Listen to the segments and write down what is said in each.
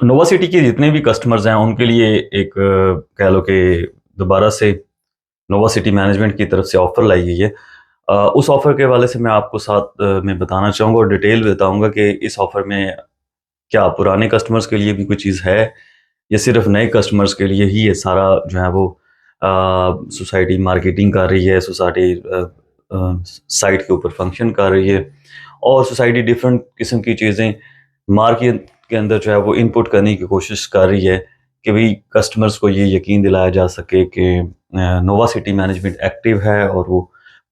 Nova city کے جتنے بھی کسٹمرز ہیں ان کے لیے ایک کہہ لو کہ دوبارہ سے نووا سٹی مینجمنٹ کی طرف سے آفر لائی گئی ہے۔ اس آفر کے حوالے سے میں آپ کو ساتھ میں بتانا چاہوں گا اور ڈیٹیل بتاؤں گا کہ اس آفر میں کیا پرانے کسٹمرز کے لیے بھی کوئی چیز ہے یا صرف نئے کسٹمرز کے لیے ہی یہ سارا جو ہے وہ سوسائٹی مارکیٹنگ کر رہی ہے، سوسائٹی سائٹ کے اوپر فنکشن کر رہی ہے، اور سوسائٹی ڈفرینٹ قسم کی چیزیں مارکیٹ کے اندر جو ہے وہ ان پٹ کرنے کی کوشش کر رہی ہے کہ بھئی کسٹمرز کو یہ یقین دلایا جا سکے کہ نووا سٹی مینجمنٹ ایکٹیو ہے اور وہ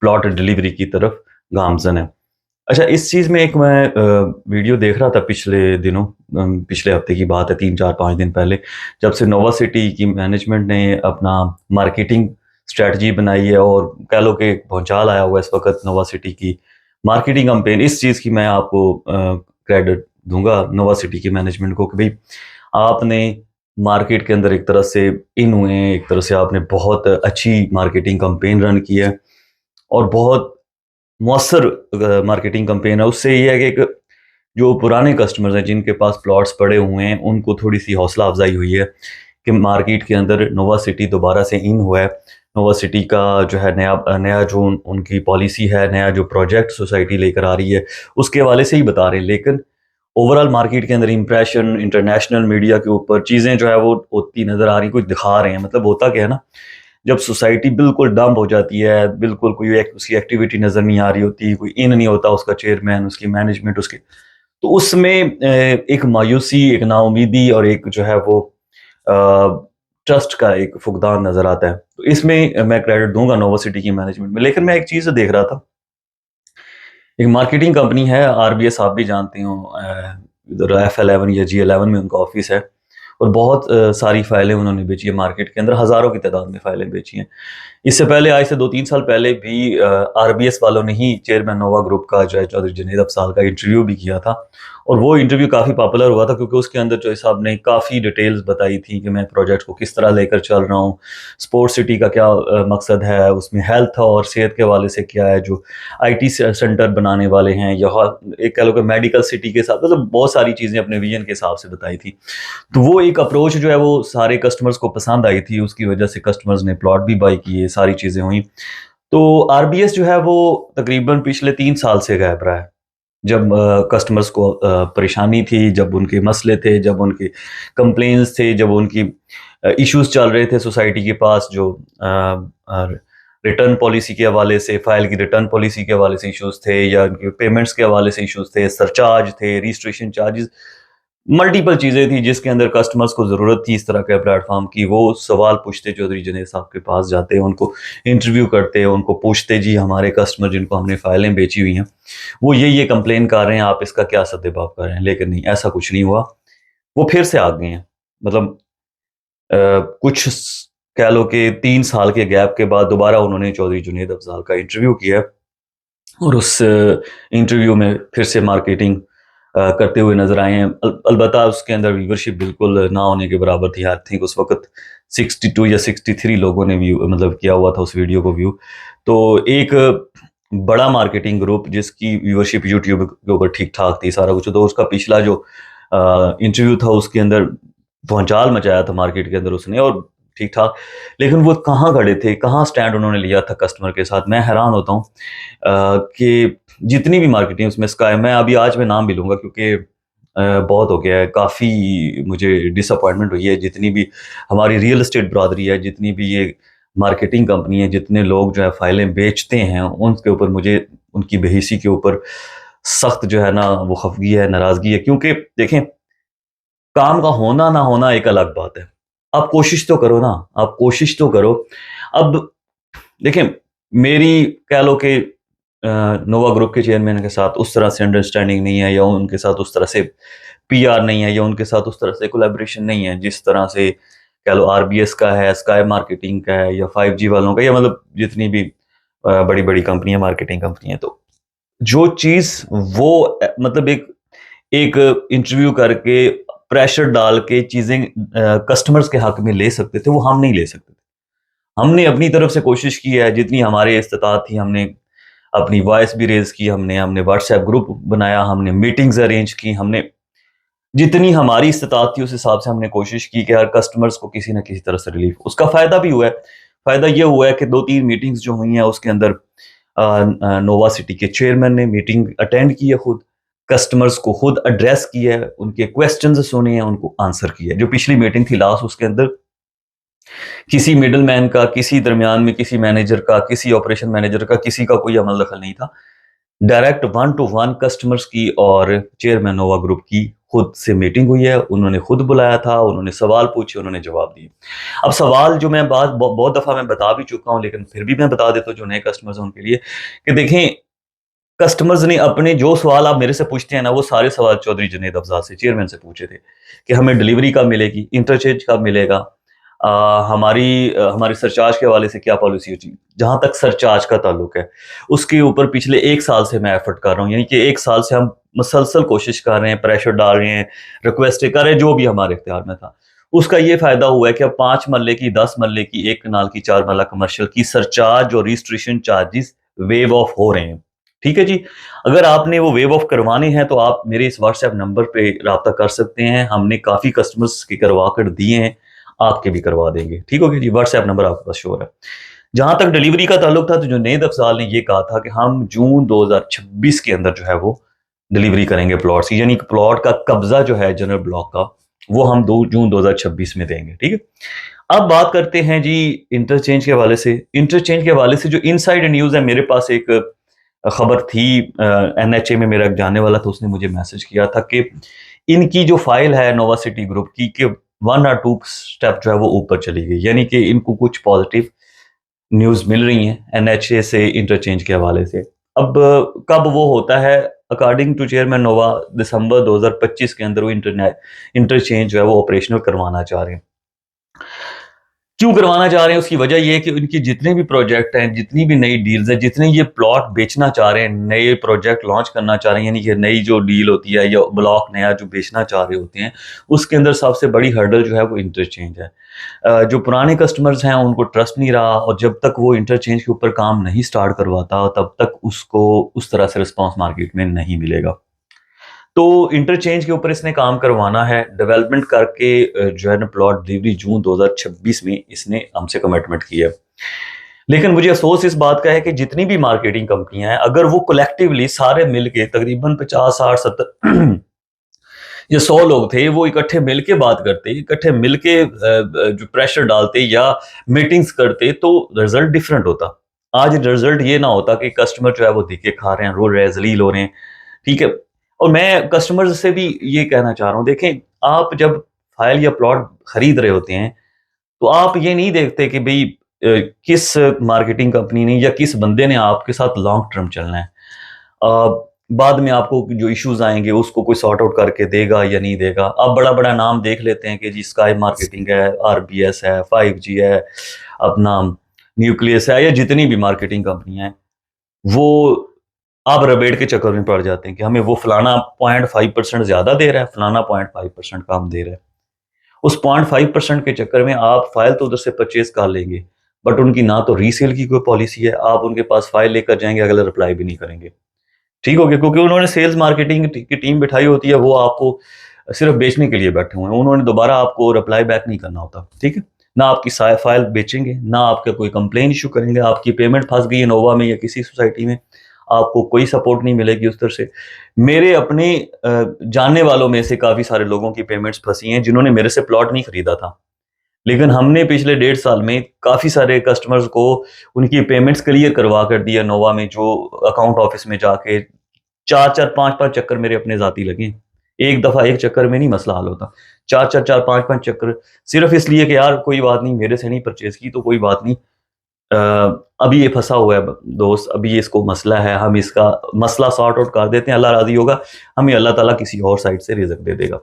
پلاٹ ڈیلیوری کی طرف گامزن ہے۔ اچھا، اس چیز میں ایک میں ویڈیو دیکھ رہا تھا پچھلے دنوں، پچھلے ہفتے کی بات ہے، 3 4 5 دن پہلے، جب سے نووا سٹی کی مینجمنٹ نے اپنا مارکیٹنگ اسٹریٹجی بنائی ہے اور کہہ لو کہ بھونچال آیا ہوا ہے اس وقت نووا سٹی کی مارکیٹنگ کمپین۔ اس چیز کی میں آپ کو کریڈٹ دوں گا نووا سٹی کی مینجمنٹ کو کہ بھئی آپ نے مارکیٹ کے اندر ایک طرح سے ان ہوئے ہیں، ایک طرح سے آپ نے بہت اچھی مارکیٹنگ کمپین رن کی ہے اور بہت مؤثر مارکیٹنگ کمپین ہے۔ اس سے یہ ہے کہ ایک جو پرانے کسٹمرز ہیں جن کے پاس پلاٹس پڑے ہوئے ہیں ان کو تھوڑی سی حوصلہ افزائی ہوئی ہے کہ مارکیٹ کے اندر نووا سٹی دوبارہ سے ان ہوا ہے۔ نووا سٹی کا جو ہے نیا جو ان کی پالیسی ہے، نیا جو پروجیکٹ سوسائٹی لے کر آ رہی ہے، اس کے حوالے سے ہی بتا رہے ہیں، لیکن اوورال مارکیٹ کے اندر امپریشن انٹرنیشنل میڈیا کے اوپر چیزیں جو ہے وہ ہوتی نظر آ رہی، کچھ دکھا رہے ہیں۔ مطلب ہوتا کیا ہے نا، جب سوسائٹی بالکل ڈمپ ہو جاتی ہے، بالکل کوئی اس کی ایکٹیویٹی نظر نہیں آ رہی ہوتی، کوئی ان نہیں ہوتا اس کا چیئرمین، اس کی مینجمنٹ، اس کے، تو اس میں ایک مایوسی، ایک نا امیدی اور ایک جو ہے وہ ٹرسٹ کا ایک فقدان نظر آتا ہے۔ تو اس میں میں کریڈٹ دوں گا نووا سٹی کی مینجمنٹ میں۔ لیکن میں ایک چیز دیکھ رہا تھا، ایک مارکیٹنگ کمپنی ہے RBS، آپ بھی جانتے ہوں، ادھر F11 یا G11 میں ان کا آفس ہے، اور بہت ساری فائلیں انہوں نے بیچی ہے مارکیٹ کے اندر، ہزاروں کی تعداد میں فائلیں بیچی ہیں۔ اس سے پہلے، آج سے 2 3 سال پہلے بھی RBS والوں نے ہی چیئرمین نووا گروپ کا جو ہے چودھری جنید افضال کا انٹرویو بھی کیا تھا، اور وہ انٹرویو کافی پاپولر ہوا تھا کیونکہ اس کے اندر چودھری صاحب نے کافی ڈیٹیلز بتائی تھی کہ میں پروجیکٹ کو کس طرح لے کر چل رہا ہوں، سپورٹ سٹی کا کیا مقصد ہے، اس میں ہیلتھ اور صحت کے حوالے سے کیا ہے، جو IT سینٹر بنانے والے ہیں، یا ایک کہہ لو کہ میڈیکل سٹی کے ساتھ، مطلب بہت ساری چیزیں اپنے ویژن کے حساب سے بتائی تھی۔ تو وہ ایک اپروچ جو ہے وہ سارے کسٹمرز کو پسند آئی تھی، اس کی وجہ سے کسٹمرز نے پلاٹ بھی بائی کیے، ساری چیزیں ہوئیں۔ تو RBS جو ہے وہ تقریباً پچھلے 3 سال سے غائب رہا ہے، جب کسٹمرز کو پریشانی تھی، جب ان کے مسئلے تھے، جب ان کے کمپلینز تھے، جب ان کی ایشوز چل رہے تھے سوسائٹی کے پاس، جو ریٹرن پالیسی کے حوالے سے، فائل کی ریٹرن پالیسی کے حوالے سے ایشوز تھے، یا ان کے پیمنٹس کے حوالے سے ایشوز تھے، سرچارج تھے، رجسٹریشن چارجز، ملٹیپل چیزیں تھیں جس کے اندر کسٹمرز کو ضرورت تھی اس طرح کے پلیٹ فارم کی۔ وہ سوال پوچھتے، چودھری جنید صاحب کے پاس جاتے، ان کو انٹرویو کرتے، ان کو پوچھتے، جی ہمارے کسٹمر جن کو ہم نے فائلیں بیچی ہوئی ہیں وہ یہ کمپلین کر رہے ہیں، آپ اس کا کیا سدباب کر رہے ہیں؟ لیکن نہیں، ایسا کچھ نہیں ہوا، وہ پھر سے آ گئے ہیں۔ مطلب کچھ کہہ لو کہ 3 سال کے گیپ کے بعد دوبارہ انہوں نے چودھری جنید افضال کا انٹرویو کیا، اور اس انٹرویو میں پھر سے مارکیٹنگ کرتے ہوئے نظر آئے ہیں۔ البتہ اس کے اندر ویورشپ بالکل نہ ہونے کے برابر تھی۔ آئی تھنک اس وقت 62 یا 63 لوگوں نے ویو مطلب کیا ہوا تھا اس ویڈیو کو ویو۔ تو ایک بڑا مارکیٹنگ گروپ جس کی ویورشپ یوٹیوب کے اوپر ٹھیک ٹھاک تھی، سارا کچھ، تو اس کا پچھلا جو انٹرویو تھا اس کے اندر بھونچال مچایا تھا مارکیٹ کے اندر اس نے، اور ٹھیک ٹھاک، لیکن وہ کہاں کھڑے تھے، کہاں سٹینڈ انہوں نے لیا تھا کسٹمر کے ساتھ؟ میں حیران ہوتا ہوں کہ جتنی بھی مارکیٹنگ اس میں اسکائی، میں ابھی آج میں نام بھی لوں گا کیونکہ بہت ہو گیا ہے، کافی مجھے ڈس اپوائنٹمنٹ ہوئی ہے، جتنی بھی ہماری ریئل اسٹیٹ برادری ہے، جتنی بھی یہ مارکیٹنگ کمپنی ہے، جتنے لوگ جو ہے فائلیں بیچتے ہیں، ان کے اوپر مجھے ان کی بے حسی کے اوپر سخت جو ہے نا وہ خفگی ہے، ناراضگی ہے، کیونکہ دیکھیں کام کا ہونا نہ ہونا ایک الگ بات ہے، آپ کوشش تو کرو نا، آپ کوشش تو کرو۔ اب دیکھیں میری کہہ لو کہ نووا گروپ کے چیئرمین کے ساتھ اس طرح سے انڈرسٹینڈنگ نہیں ہے، یا ان کے ساتھ اس طرح سے PR نہیں ہے، یا ان کے ساتھ اس طرح سے کولیبریشن نہیں ہے جس طرح سے کہہ لو RBS کا ہے، اسکائی مارکیٹنگ کا ہے، یا 5G والوں کا، یا مطلب جتنی بھی بڑی بڑی کمپنیاں، مارکیٹنگ کمپنیاں۔ تو جو چیز وہ مطلب ایک انٹرویو کر کے پریشر ڈال کے چیزیں کسٹمرز کے حق میں لے سکتے تھے، وہ ہم نہیں لے سکتے تھے۔ ہم نے اپنی طرف سے کوشش کی ہے، جتنی ہمارے استطاعت تھی، ہم نے اپنی وائس بھی ریز کی، ہم نے واٹس ایپ گروپ بنایا، ہم نے میٹنگز ارینج کی، ہم نے جتنی ہماری استطاعت تھی اس حساب سے ہم نے کوشش کی کہ ہر کسٹمرز کو کسی نہ کسی طرح سے ریلیف. اس کا فائدہ بھی ہوا ہے. فائدہ یہ ہوا ہے کہ 2-3 میٹنگز جو ہوئی ہیں اس کے اندر نووا سٹی کے چیئرمین نے میٹنگ اٹینڈ کی ہے, خود کسٹمرز کو خود ایڈریس کیا ہے, ان کے کویسچنز سنے ہیں, ان کو آنسر کیا ہے. جو پچھلی میٹنگ تھی لاسٹ, اس کے اندر کسی مڈل مین کا, کسی درمیان میں کسی مینیجر کا, کسی آپریشن مینیجر کا, کسی کا کوئی عمل دخل نہیں تھا. ڈائریکٹ 1-to-1 کسٹمرز کی اور چیئرمین نووا گروپ کی خود سے میٹنگ ہوئی ہے. انہوں نے خود بلایا تھا, انہوں نے سوال پوچھے, انہوں نے جواب دیے. اب سوال جو میں بہت دفعہ میں بتا بھی چکا ہوں, لیکن پھر بھی میں بتا دیتا ہوں جو نئے کسٹمرز ہیں ان کے لیے, کہ دیکھیں کسٹمرز نے اپنے جو سوال آپ میرے سے پوچھتے ہیں نا, وہ سارے سوال چودھری جنید افضال سے, چیئرمین سے پوچھے تھے کہ ہمیں ڈلیوری کب ملے گی, انٹرچینج کب ملے گا, ہماری سرچارج کے حوالے سے کیا پالیسی ہوتی ہے. جہاں تک سرچارج کا تعلق ہے, اس کے اوپر پچھلے 1 سال سے میں ایفرٹ کر رہا ہوں. یعنی کہ 1 سال سے ہم مسلسل کوشش کر رہے ہیں, پریشر ڈال رہے ہیں, ریکویسٹ کر رہے ہیں, جو بھی ہمارے اختیار میں تھا. اس کا یہ فائدہ ہوا ہے کہ اب 5 مرلے کی, 10 مرلے کی, 1 کنال کی, 4 مرلہ کمرشل کی سرچارج اور رجسٹریشن چارجز ویو آف ہو رہے ہیں. ٹھیک ہے جی. اگر آپ نے وہ ویو آف کروانے ہیں تو آپ میرے اس واٹس ایپ نمبر پہ رابطہ کر سکتے ہیں. ہم نے کافی کسٹمرز کی کروا کر دیے ہیں, آپ کے بھی کروا دیں گے. ٹھیک ہو گیا جی. واٹس ایپ نمبر آپ کے پاس شور ہے. جہاں تک ڈلیوری کا تعلق تھا تو جنید افضال نے یہ کہا تھا کہ ہم جون 2026 کے اندر جو ہے وہ ڈلیوری کریں گے پلاٹس کی. یعنی کہ پلاٹ کا قبضہ جو ہے جنرل بلاک کا, وہ ہم جون 2026 میں دیں گے. ٹھیک ہے. اب بات کرتے ہیں جی انٹرچینج کے حوالے سے. انٹرچینج کے حوالے سے جو انسائڈ نیوز ہے, میرے پاس ایک خبر تھی, NHA میں میرا ایک جانے والا تھا, اس نے مجھے میسج کیا تھا کہ ان کی جو فائل ہے نووا سٹی گروپ کی, کہ 1 or 2 سٹیپ جو ہے وہ اوپر چلی گئی. یعنی کہ ان کو کچھ پازیٹیو نیوز مل رہی ہیں NHA سے انٹرچینج کے حوالے سے. اب کب وہ ہوتا ہے, اکارڈنگ ٹو چیئرمین نووا دسمبر 2025 کے اندر وہ انٹرچینج جو ہے وہ آپریشنل کروانا چاہ رہے ہیں. کیوں کروانا چاہ رہے ہیں, اس کی وجہ یہ ہے کہ ان کی جتنے بھی پروجیکٹ ہیں, جتنی بھی نئی ڈیلز ہیں, جتنے یہ پلاٹ بیچنا چاہ رہے ہیں, نئے پروجیکٹ لانچ کرنا چاہ رہے ہیں, یعنی کہ نئی جو ڈیل ہوتی ہے یا بلاک نیا جو بیچنا چاہ رہے ہوتے ہیں, اس کے اندر سب سے بڑی ہرڈل جو ہے وہ انٹرچینج ہے. جو پرانے کسٹمرز ہیں ان کو ٹرسٹ نہیں رہا, اور جب تک وہ انٹرچینج کے اوپر کام نہیں سٹارٹ کرواتا تب تک اس کو اس طرح سے رسپانس مارکیٹ میں نہیں ملے گا. تو انٹرچینج کے اوپر اس نے کام کروانا ہے, ڈیولپمنٹ کر کے جو ہے نا پلاٹ ڈلیوری جون 2026 میں اس نے ہم سے کمٹمنٹ کی ہے. لیکن مجھے افسوس اس بات کا ہے کہ جتنی بھی مارکیٹنگ کمپنیاں ہیں, اگر وہ کلیکٹیولی سارے مل کے تقریباً 50, 60, 70 یا 100 لوگ تھے, وہ اکٹھے مل کے بات کرتے, اکٹھے مل کے جو پریشر ڈالتے یا میٹنگز کرتے, تو رزلٹ ڈیفرنٹ ہوتا. آج رزلٹ یہ نہ ہوتا کہ کسٹمر جو ہے وہ دھکے کھا رہے ہیں, رو رہے ہیں, ذلیل ہو رہے ہیں. ٹھیک ہے. اور میں کسٹمرز سے بھی یہ کہنا چاہ رہا ہوں, دیکھیں آپ جب فائل یا پلاٹ خرید رہے ہوتے ہیں تو آپ یہ نہیں دیکھتے کہ بھئی کس مارکیٹنگ کمپنی نے یا کس بندے نے آپ کے ساتھ لانگ ٹرم چلنا ہے. بعد میں آپ کو جو ایشوز آئیں گے اس کو کوئی سارٹ آؤٹ کر کے دے گا یا نہیں دے گا. آپ بڑا بڑا نام دیکھ لیتے ہیں کہ جی اسکائی مارکیٹنگ ہے, RBS ہے, 5G ہے, اپنا نیوکلیس ہے, یا جتنی بھی مارکیٹنگ کمپنیاں ہیں, وہ آپ ربیٹ کے چکر میں پڑ جاتے ہیں کہ ہمیں وہ فلانا 0.5% زیادہ دے رہا ہے, فلانا 0.5% کم دے رہا ہے. اس 0.5% کے چکر میں آپ فائل تو ادھر سے پرچیز کر لیں گے, بٹ ان کی نہ تو ریسیل کی کوئی پالیسی ہے, آپ ان کے پاس فائل لے کر جائیں گے, اگلا رپلائی بھی نہیں کریں گے. ٹھیک ہو گیا, کیونکہ انہوں نے سیلز مارکیٹنگ کی ٹیم بٹھائی ہوتی ہے, وہ آپ کو صرف بیچنے کے لیے بیٹھے ہوئے ہیں, انہوں نے دوبارہ آپ کو رپلائی بیک نہیں کرنا ہوتا. ٹھیک ہے. نہ آپ کی فائل بیچیں گے, نہ آپ کا کوئی کمپلین ایشو کریں گے. آپ کی پیمنٹ پھنس گئی ہے نووا میں یا کسی سوسائٹی میں, آپ کو کوئی سپورٹ نہیں ملے گی اس طرح سے. میرے اپنے جاننے والوں میں سے کافی سارے لوگوں کی پیمنٹس پھنسی ہیں جنہوں نے میرے سے پلاٹ نہیں خریدا تھا, لیکن ہم نے پچھلے 1.5 سال میں کافی سارے کسٹمرز کو ان کی پیمنٹس کلیئر کروا کر دیا نووا میں, جو اکاؤنٹ آفس میں جا کے 4-4, 5-5 چکر میرے اپنے ذاتی لگے. ایک دفعہ ایک چکر میں نہیں مسئلہ حل ہوتا, 4-4, 5-5 چکر, صرف اس لیے کہ یار کوئی بات نہیں, میرے سے نہیں پرچیز کی تو کوئی بات نہیں, ابھی یہ پھنسا ہوا ہے دوست, ابھی اس کو مسئلہ ہے, ہم اس کا مسئلہ سارٹ آؤٹ کر دیتے ہیں, اللہ راضی ہوگا, ہمیں اللہ تعالیٰ کسی اور سائٹ سے رزق دے دے گا.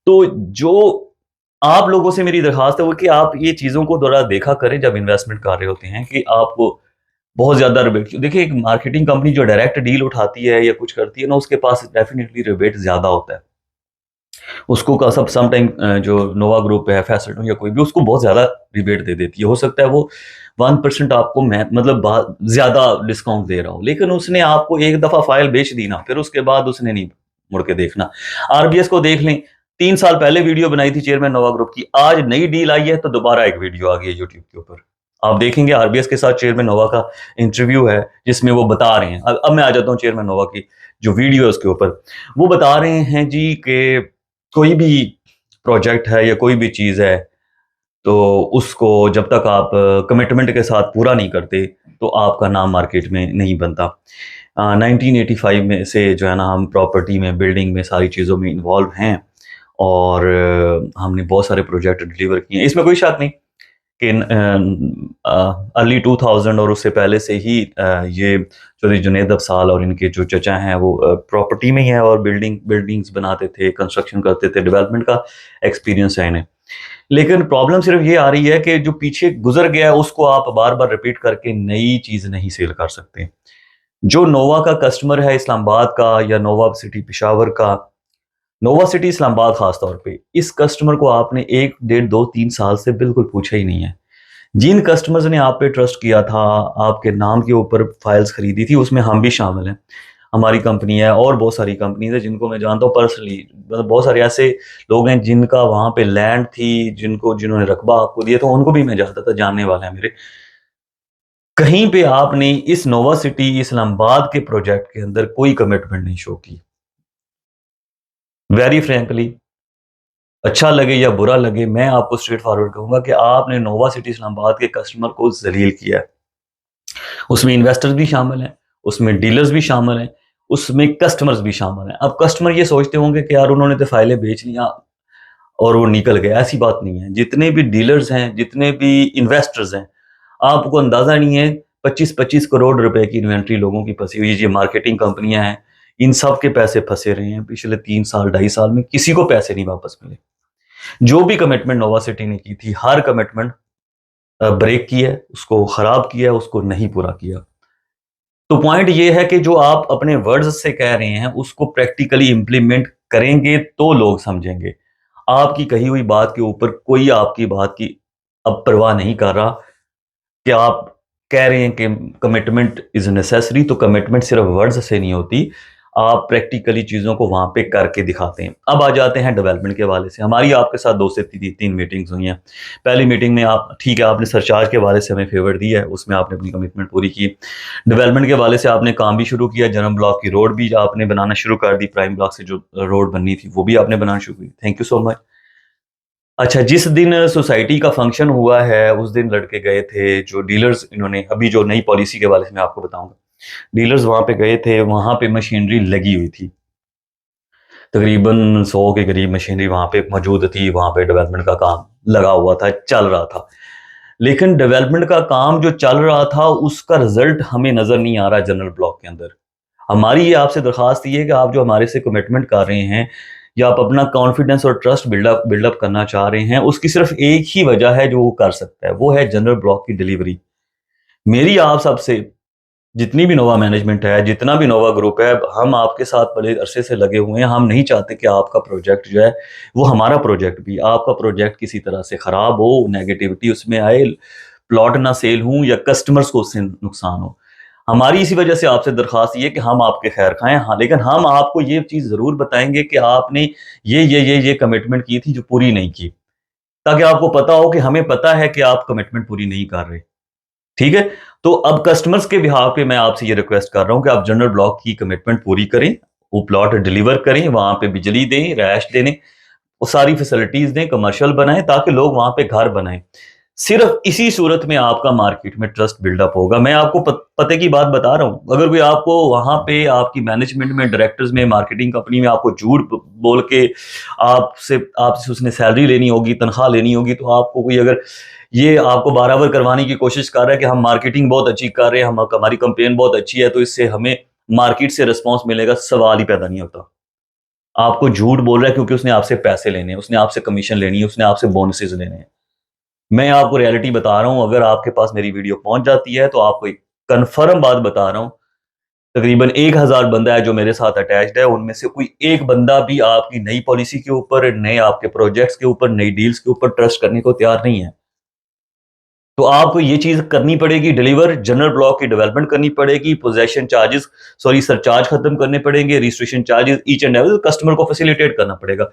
تو جو آپ لوگوں سے میری درخواست ہے وہ کہ آپ یہ چیزوں کو دوبارہ دیکھا کریں جب انویسٹمنٹ کر رہے ہوتے ہیں, کہ آپ کو بہت زیادہ ریبیٹ. دیکھیں ایک مارکیٹنگ کمپنی جو ڈائریکٹ ڈیل اٹھاتی ہے یا کچھ کرتی ہے نا, اس کے پاس ڈیفینیٹلی ریبیٹ زیادہ ہوتا ہے. اس کو سم ٹائم جو نووا گروپ ہے, فیسلٹوں یا کوئی بھی, اس کو بہت زیادہ ریبیٹ دے دیتی ہے. ہو سکتا ہے وہ 1% آپ کو مطلب زیادہ ڈسکاؤنٹ دے رہا ہو, لیکن اس نے آپ کو ایک دفعہ فائل بیچ دی نا, پھر اس کے بعد اس نے نہیں مڑ کے دیکھنا. RBS کو دیکھ لیں, 3 سال پہلے ویڈیو بنائی تھی چیئرمین نووا گروپ کی, آج نئی ڈیل آئی ہے تو دوبارہ ایک ویڈیو آ گئی ہے یوٹیوب کے اوپر. آپ دیکھیں گے RBS کے ساتھ چیئرمین نووا کا انٹرویو ہے جس میں وہ بتا رہے ہیں. اب میں آ جاتا ہوں چیئرمین نووا کی جو ویڈیو ہے اس کے اوپر. وہ بتا رہے ہیں جی کہ کوئی بھی پروجیکٹ ہے یا کوئی بھی چیز ہے تو اس کو جب تک آپ کمٹمنٹ کے ساتھ پورا نہیں کرتے تو آپ کا نام مارکیٹ میں نہیں بنتا. 1985 میں سے جو ہے نا ہم پراپرٹی میں, بلڈنگ میں, ساری چیزوں میں انوالو ہیں اور ہم نے بہت سارے پروجیکٹ ڈلیور کیے ہیں. اس میں کوئی شک نہیں کہ ارلی 2000 اور اس سے پہلے سے ہی یہ چودھری جنید افضال اور ان کے جو چچا ہیں وہ پراپرٹی میں ہی ہیں اور بلڈنگز بناتے تھے, کنسٹرکشن کرتے تھے, ڈیولپمنٹ کا ایکسپیرینس ہے انہیں. لیکن پرابلم صرف یہ آ رہی ہے کہ جو پیچھے گزر گیا ہے اس کو آپ بار بار ریپیٹ کر کے نئی چیز نہیں سیل کر سکتے. جو نووا کا کسٹمر ہے اسلام آباد کا یا نووا سٹی پشاور کا, نووا سٹی اسلام آباد خاص طور پہ, اس کسٹمر کو آپ نے 1 1.5 2 3 سال سے بالکل پوچھا ہی نہیں ہے. جن کسٹمرز نے آپ پہ ٹرسٹ کیا تھا, آپ کے نام کے اوپر فائلز خریدی تھی, اس میں ہم بھی شامل ہیں. ہماری کمپنی ہے اور بہت ساری کمپنیز ہیں جن کو میں جانتا ہوں پرسنلی. بہت سارے ایسے لوگ ہیں جن کا وہاں پہ لینڈ تھی, جنہوں نے رقبہ آپ کو دیا تو ان کو بھی میں جانتا تھا, جاننے والے ہیں میرے. کہیں پہ آپ نے اس نووا سٹی اسلام آباد کے پروجیکٹ کے اندر کوئی کمٹمنٹ نہیں شو کی. ویری فرینکلی, اچھا لگے یا برا لگے, میں آپ کو اسٹریٹ فارورڈ کہوں گا کہ آپ نے نووا سٹی اسلام آباد کے کسٹمر کو ذلیل کیا ہے. اس میں انویسٹرز بھی شامل ہیں, اس میں ڈیلرز بھی شامل ہیں, اس میں کسٹمرز بھی شامل ہیں. اب کسٹمر یہ سوچتے ہوں گے کہ یار انہوں نے تو فائلیں بیچ لیا اور وہ نکل گئے. ایسی بات نہیں ہے. جتنے بھی ڈیلرز ہیں, جتنے بھی انویسٹرز ہیں, آپ کو اندازہ نہیں ہے 25 کروڑ روپے کی انوینٹری لوگوں کی پھنسی ہوئی. یہ مارکیٹنگ کمپنیاں ہیں, ان سب کے پیسے پھنسے رہے ہیں پچھلے 3 سال 2.5 سال میں, کسی کو پیسے نہیں واپس ملے. جو بھی کمٹمنٹ نووا سٹی نے کی تھی, ہر کمٹمنٹ بریک کی ہے, اس کو خراب کیا ہے, اس کو نہیں پورا کیا. تو پوائنٹ یہ ہے کہ جو آپ اپنے ورڈز سے کہہ رہے ہیں اس کو پریکٹیکلی امپلیمنٹ کریں گے تو لوگ سمجھیں گے. آپ کی کہی ہوئی بات کے اوپر کوئی آپ کی بات کی اب پرواہ نہیں کر رہا کہ آپ کہہ رہے ہیں کہ کمٹمنٹ از نیسیسری, تو کمٹمنٹ صرف ورڈز سے نہیں ہوتی, آپ پریکٹیکلی چیزوں کو وہاں پہ کر کے دکھاتے ہیں. اب آ جاتے ہیں ڈیولپمنٹ کے حوالے سے. ہماری آپ کے ساتھ 2 سے 3 میٹنگز ہوئی ہیں. پہلی میٹنگ میں آپ ٹھیک ہے, آپ نے سرچارج کے حوالے سے ہمیں فیور دی ہے, اس میں آپ نے اپنی کمٹمنٹ پوری کی. ڈیولپمنٹ کے حوالے سے آپ نے کام بھی شروع کیا, جنرل بلاک کی روڈ بھی آپ نے بنانا شروع کر دی, پرائم بلاک سے جو روڈ بننی تھی وہ بھی آپ نے بنانا شروع کی. تھینک یو سو مچ. اچھا, جس دن سوسائٹی کا فنکشن ہوا ہے اس دن لڑکے گئے تھے جو ڈیلرز, انہوں نے ابھی جو نئی پالیسی کے حوالے سے میں آپ کو بتاؤں گا, ڈیلرز وہاں پہ گئے تھے, وہاں پہ مشینری لگی ہوئی تھی, تقریباً 100 کے قریب مشینری وہاں پہ موجود تھی. وہاں پہ ڈیولپمنٹ کا کام لگا ہوا تھا, چل رہا تھا. لیکن ڈیولپمنٹ کا کام جو چل رہا تھا اس کا رزلٹ ہمیں نظر نہیں آ رہا جنرل بلاک کے اندر. ہماری یہ آپ سے درخواست یہ ہے کہ آپ جو ہمارے سے کمٹمنٹ کر رہے ہیں یا آپ اپنا کانفیڈنس اور ٹرسٹ بلڈ اپ کرنا چاہ رہے ہیں, اس کی صرف ایک ہی وجہ ہے جو وہ کر سکتا ہے, وہ ہے جنرل بلاک کی ڈیلیوری. میری آپ سب سے, جتنی بھی نووا مینجمنٹ ہے, جتنا بھی نووا گروپ ہے, ہم آپ کے ساتھ بڑے عرصے سے لگے ہوئے ہیں. ہم نہیں چاہتے کہ آپ کا پروجیکٹ جو ہے وہ ہمارا پروجیکٹ بھی, آپ کا پروجیکٹ کسی طرح سے خراب ہو, نیگیٹیوٹی اس میں آئے, پلاٹ نہ سیل ہوں یا کسٹمرز کو اس سے نقصان ہو. ہماری اسی وجہ سے آپ سے درخواست یہ کہ ہم آپ کے خیر خواہیں, ہاں, لیکن ہم آپ کو یہ چیز ضرور بتائیں گے کہ آپ نے یہ کمٹمنٹ کی تھی جو پوری نہیں کی, تاکہ آپ کو پتا ہو کہ ہمیں پتا ہے کہ آپ کمٹمنٹ پوری نہیں کر رہے. ٹھیک ہے, تو اب کسٹمرز کے بہاف پہ میں آپ سے یہ ریکویسٹ کر رہا ہوں کہ آپ جنرل بلاک کی کمٹمنٹ پوری کریں, وہ پلاٹ ڈیلیور کریں, وہاں پہ بجلی دیں, رہائش دیں, وہ ساری فیسلٹیز دیں, کمرشل بنائیں تاکہ لوگ وہاں پہ گھر بنائیں. صرف اسی صورت میں آپ کا مارکیٹ میں ٹرسٹ بلڈ اپ ہوگا. میں آپ کو پتے کی بات بتا رہا ہوں. اگر کوئی آپ کو وہاں پہ آپ کی مینجمنٹ میں, ڈائریکٹرز میں, مارکیٹنگ کمپنی میں آپ کو جھوٹ بول کے آپ سے اس نے سیلری لینی ہوگی, تنخواہ لینی ہوگی, تو آپ کو کوئی اگر یہ آپ کو برابر کروانے کی کوشش کر رہا ہے کہ ہم مارکیٹنگ بہت اچھی کر رہے ہیں, ہماری کمپین بہت اچھی ہے تو اس سے ہمیں مارکیٹ سے رسپانس ملے گا, سوال ہی پیدا نہیں ہوتا. آپ کو جھوٹ بول رہا ہے کیونکہ اس نے آپ سے پیسے لینے ہیں, اس نے آپ سے کمیشن لینی ہے, اس نے آپ سے بونسز لینے ہیں. میں آپ کو ریالٹی بتا رہا ہوں. اگر آپ کے پاس میری ویڈیو پہنچ جاتی ہے تو آپ کو ایک کنفرم بات بتا رہا ہوں, تقریباً 1000 بندہ ہے جو میرے ساتھ اٹیچڈ ہے, ان میں سے کوئی ایک بندہ بھی آپ کی نئی پالیسی کے اوپر, نئے آپ کے پروجیکٹس کے اوپر, نئی ڈیلز کے اوپر ٹرسٹ کرنے کو تیار نہیں ہے. تو آپ کو یہ چیز کرنی پڑے گی, ڈیلیور جنرل بلاک کی ڈیولپمنٹ کرنی پڑے گی, پوزیشن چارجز سرچارج ختم کرنے پڑیں گے, registration charges each and every customer کو فیسیلیٹیٹ کرنا پڑے گا.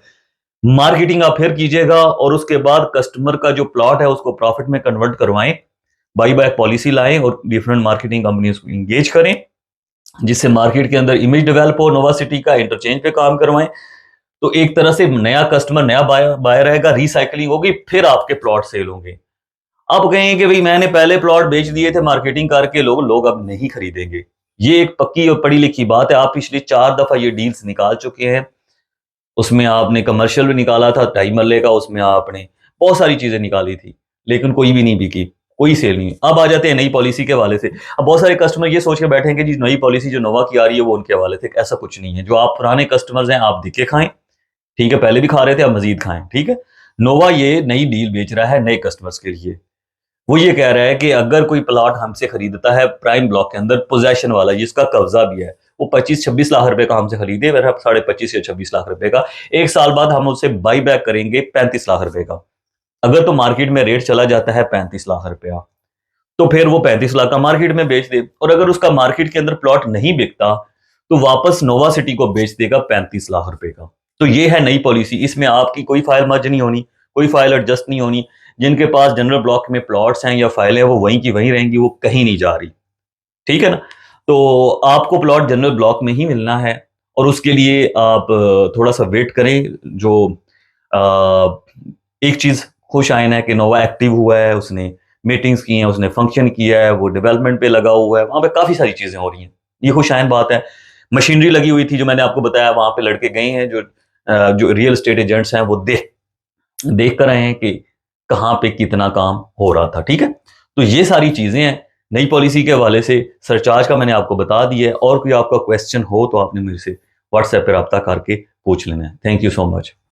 مارکیٹنگ آپ پھر کیجیے گا اور اس کے بعد کسٹمر کا جو پلاٹ ہے اس کو پروفٹ میں کنورٹ کروائیں، بائی بیک پالیسی لائیں اور ڈیفرنٹ مارکیٹنگ کمپنیز کو انگیج کریں جس سے مارکیٹ کے اندر امیج ڈیولپ ہو، نووا سٹی کا انٹرچینج پہ کام کروائیں، تو ایک طرح سے نیا کسٹمر نیا بائر رہے گا، ریسائکلنگ ہوگی، پھر آپ کے پلاٹ سیل ہوں گے۔ اب کہیں کہ بھئی میں نے پہلے پلاٹ بیچ دیے تھے مارکیٹنگ کر کے، لوگ اب نہیں خریدیں گے، یہ ایک پکی اور پڑھی لکھی بات ہے۔ آپ پچھلے 4 دفعہ یہ ڈیلز نکال چکے ہیں، اس میں آپ نے کمرشل بھی نکالا تھا 2.5 مرلے کا، اس میں آپ نے بہت ساری چیزیں نکالی تھی لیکن کوئی بھی نہیں بکی، کوئی سیل نہیں۔ اب آ جاتے ہیں نئی پالیسی کے حوالے سے۔ اب بہت سارے کسٹمر یہ سوچ کے بیٹھے ہیں کہ جی نئی پالیسی جو نووا کی آ رہی ہے وہ ان کے حوالے سے، ایسا کچھ نہیں ہے۔ جو آپ پرانے کسٹمرز ہیں آپ دکھے کھائیں، ٹھیک ہے، پہلے بھی کھا رہے تھے اب مزید کھائیں، ٹھیک ہے۔ نووا یہ نئی ڈیل بیچ رہا ہے نئے کسٹمرز کے لیے۔ وہ یہ کہہ رہا ہے کہ اگر کوئی پلاٹ ہم سے خریدتا ہے پرائم بلاک کے اندر پوزیشن والا جس کا قبضہ بھی ہے، وہ 25-26 لاکھ روپے کا ہم سے خریدے، 25.5 یا 26 لاکھ روپے کا، 1 سال بعد ہم اسے بائی بیک کریں گے 35 لاکھ روپے کا۔ اگر تو مارکیٹ میں ریٹ چلا جاتا ہے 35 لاکھ روپیہ تو پھر وہ 35 لاکھ کا مارکیٹ میں بیچ دے، اور اگر اس کا مارکیٹ کے اندر پلاٹ نہیں بکتا تو واپس نووا سٹی کو بیچ دے گا 35 لاکھ روپے کا۔ تو یہ ہے نئی پالیسی، اس میں آپ کی کوئی فائل مرج نہیں ہونی، کوئی فائل ایڈجسٹ نہیں ہونی۔ جن کے پاس جنرل بلاک میں پلاٹس ہیں یا فائلیں وہ وہیں کی وہیں رہیں گی، وہ کہیں نہیں جا رہی، ٹھیک ہے نا۔ تو آپ کو پلاٹ جنرل بلاک میں ہی ملنا ہے، اور اس کے لیے آپ تھوڑا سا ویٹ کریں۔ جو ایک چیز خوش آئین ہے کہ نووا ایکٹیو ہوا ہے، اس نے میٹنگز کی ہیں، اس نے فنکشن کیا ہے، وہ ڈیولپمنٹ پہ لگا ہوا ہے، وہاں پہ کافی ساری چیزیں ہو رہی ہیں، یہ خوش آئین بات ہے۔ مشینری لگی ہوئی تھی جو میں نے آپ کو بتایا، وہاں پہ لڑکے گئے ہیں جو ریئل اسٹیٹ ایجنٹس ہیں، وہ دیکھ کر آئے ہیں کہ کہاں پہ کتنا کام ہو رہا تھا، ٹھیک ہے۔ تو یہ ساری چیزیں ہیں نئی پالیسی کے حوالے سے، سرچارج کا میں نے آپ کو بتا دیا ہے۔ اور کوئی آپ کا کویسچن ہو تو آپ نے میرے سے واٹس ایپ پہ رابطہ کر کے پوچھ لینا ہے۔ Thank you so much.